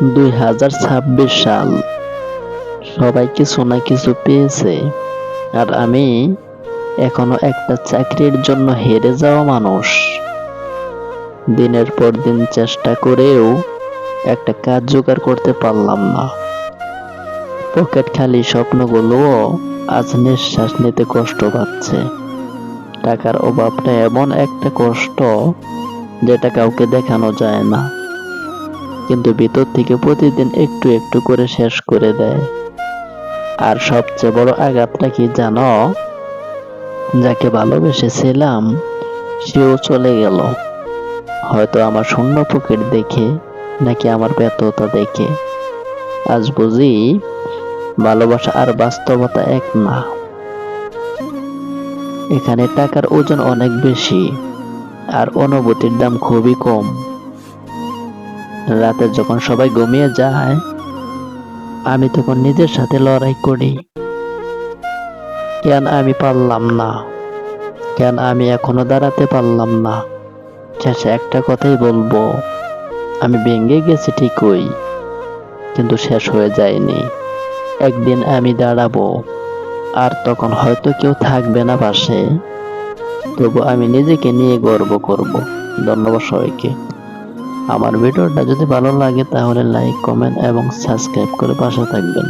2026 সাল, সবাই কিছু না কিছু পেয়েছে, আর আমি এখনো একটা চাকরির জন্য হেরে যাওয়া মানুষ। দিনের পর দিন চেষ্টা করেও একটা কাজ জোগাড় করতে পারলাম না। পকেট খালি, স্বপ্নগুলোও আজ নিঃশ্বাস নিতে কষ্ট পাচ্ছে। টাকার অভাবটা এমন একটা কষ্ট যেটা কাউকে দেখানো যায় না, কিন্তু ভিতর থেকে প্রতিদিন একটু একটু করে শেষ করে দেয়। আর সবচেয়ে বড় আঘাতটা কি জানো? যাকে ভালোবেসেছিলাম সেও চলে গেল, হয়তো আমার শূন্য পকেট দেখে, নাকি আমার ব্যর্থতা দেখে। আজ বুঝি ভালোবাসা আর বাস্তবতা এক না। এখানে টাকার ওজন অনেক বেশি, আর অনুভূতির দাম খুবই কম। রাতে যখন সবাই ঘুমিয়ে যায়, আমি তখন নিজের সাথে লড়াই করি। কেন আমি পারলাম না? কেন আমি এখনো দাঁড়াতে পারলাম না? শেষে একটা কথাই বলবো, আমি ভেঙে গেছি ঠিকই, কিন্তু শেষ হয়ে যায়নি। একদিন আমি দাঁড়াবো, আর তখন হয়তো কেউ থাকবে না পাশে, তবু আমি নিজেকে নিয়ে গর্ব করব। ধন্যবাদ সবাইকে। আমার ভিডিওটা যদি ভালো লাগে তাহলে লাইক, কমেন্ট এবং সাবস্ক্রাইব করে পাশে থাকবেন।